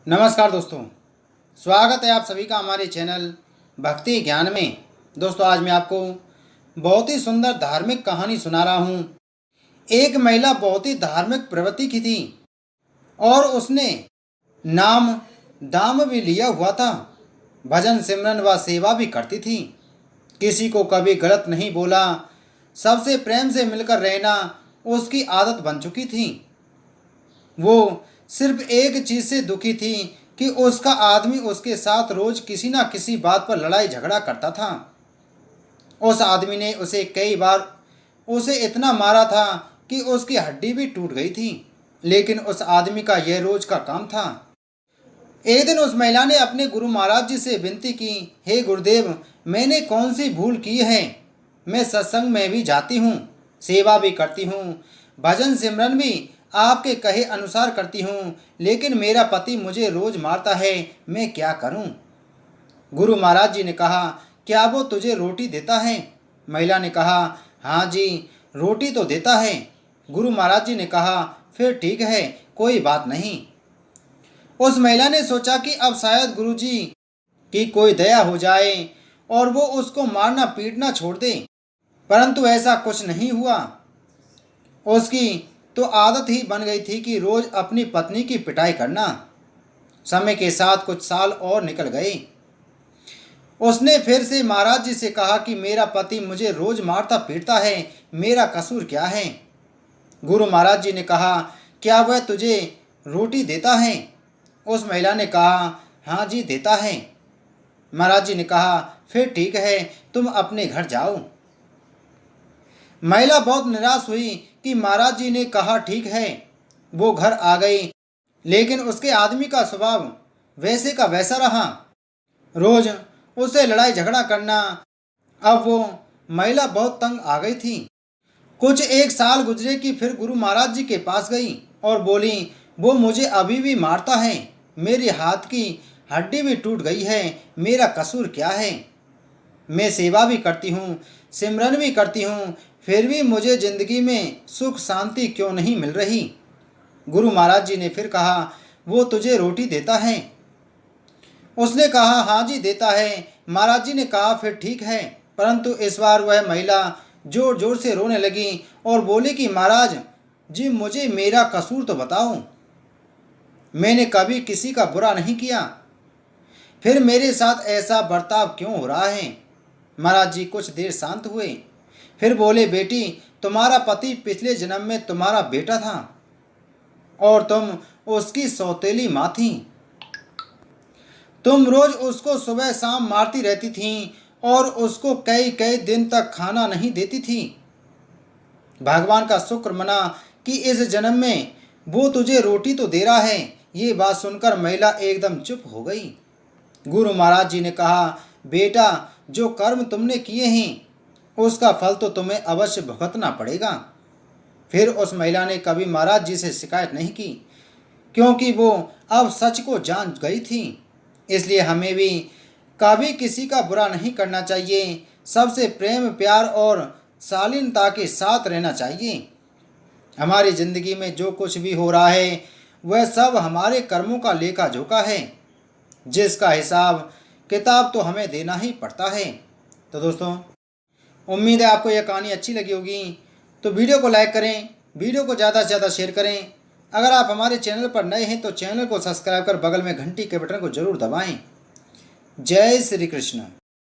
नमस्कार दोस्तों, स्वागत है आप सभी का हमारे चैनल भक्ति ज्ञान में। दोस्तों, आज मैं आपको बहुत ही सुंदर धार्मिक कहानी सुना रहा हूँ। एक महिला बहुत ही धार्मिक प्रवृत्ति की थी और उसने नाम दाम भी लिया हुआ था। भजन सिमरन व सेवा भी करती थी। किसी को कभी गलत नहीं बोला। सबसे प्रेम से मिलकर रहना उसकी आदत बन चुकी थी। वो सिर्फ एक चीज़ से दुखी थी कि उसका आदमी उसके साथ रोज किसी ना किसी बात पर लड़ाई झगड़ा करता था। उस आदमी ने उसे कई बार उसे इतना मारा था कि उसकी हड्डी भी टूट गई थी, लेकिन उस आदमी का यह रोज का काम था। एक दिन उस महिला ने अपने गुरु महाराज जी से विनती की, हे गुरुदेव, मैंने कौन सी भूल की है? मैं सत्संग में भी जाती हूँ, सेवा भी करती हूँ, भजन सिमरन भी आपके कहे अनुसार करती हूँ, लेकिन मेरा पति मुझे रोज मारता है, मैं क्या करूँ? गुरु महाराज जी ने कहा, क्या वो तुझे रोटी देता है? महिला ने कहा, हाँ जी, रोटी तो देता है। गुरु महाराज जी ने कहा, फिर ठीक है, कोई बात नहीं। उस महिला ने सोचा कि अब शायद गुरु जी की कोई दया हो जाए और वो उसको मारना पीटना छोड़ दे, परंतु ऐसा कुछ नहीं हुआ। उसकी तो आदत ही बन गई थी कि रोज अपनी पत्नी की पिटाई करना। समय के साथ कुछ साल और निकल गए। उसने फिर से महाराज जी से कहा कि मेरा पति मुझे रोज मारता पीटता है, मेरा कसूर क्या है? गुरु महाराज जी ने कहा, क्या वह तुझे रोटी देता है? उस महिला ने कहा, हाँ जी, देता है। महाराज जी ने कहा, फिर ठीक है, तुम अपने घर जाओ। महिला बहुत निराश हुई कि महाराज जी ने कहा ठीक है। वो घर आ गई, लेकिन उसके आदमी का स्वभाव वैसे का वैसा रहा। रोज उसे लड़ाई झगड़ा करना। अब वो महिला बहुत तंग आ गई थी। कुछ एक साल गुजरे कि फिर गुरु महाराज जी के पास गई और बोली, वो मुझे अभी भी मारता है, मेरे हाथ की हड्डी भी टूट गई है, मेरा कसूर क्या है? मैं सेवा भी करती हूँ, सिमरन भी करती हूँ, फिर भी मुझे जिंदगी में सुख शांति क्यों नहीं मिल रही? गुरु महाराज जी ने फिर कहा, वो तुझे रोटी देता है? उसने कहा, हाँ जी, देता है। महाराज जी ने कहा, फिर ठीक है। परंतु इस बार वह महिला जोर जोर से रोने लगी और बोली कि महाराज जी, मुझे मेरा कसूर तो बताओ, मैंने कभी किसी का बुरा नहीं किया, फिर मेरे साथ ऐसा बर्ताव क्यों हो रहा है? महाराज जी कुछ देर शांत हुए, फिर बोले, बेटी, तुम्हारा पति पिछले जन्म में तुम्हारा बेटा था और तुम उसकी सौतेली माँ थी। तुम रोज उसको सुबह शाम मारती रहती थी और उसको कई कई दिन तक खाना नहीं देती थी। भगवान का शुक्र मना कि इस जन्म में वो तुझे रोटी तो दे रहा है। ये बात सुनकर महिला एकदम चुप हो गई। गुरु महाराज जी ने कहा, बेटा, जो कर्म तुमने किए हैं उसका फल तो तुम्हें अवश्य भुगतना पड़ेगा। फिर उस महिला ने कभी महाराज जी से शिकायत नहीं की, क्योंकि वो अब सच को जान गई थी। इसलिए हमें भी कभी किसी का बुरा नहीं करना चाहिए। सबसे प्रेम प्यार और शालीनता के साथ रहना चाहिए। हमारी ज़िंदगी में जो कुछ भी हो रहा है वह सब हमारे कर्मों का लेखा जोखा है, जिसका हिसाब किताब तो हमें देना ही पड़ता है। तो दोस्तों, उम्मीद है आपको यह कहानी अच्छी लगी होगी। तो वीडियो को लाइक करें, वीडियो को ज़्यादा से ज़्यादा शेयर करें। अगर आप हमारे चैनल पर नए हैं तो चैनल को सब्सक्राइब कर बगल में घंटी के बटन को जरूर दबाएं। जय श्री कृष्ण।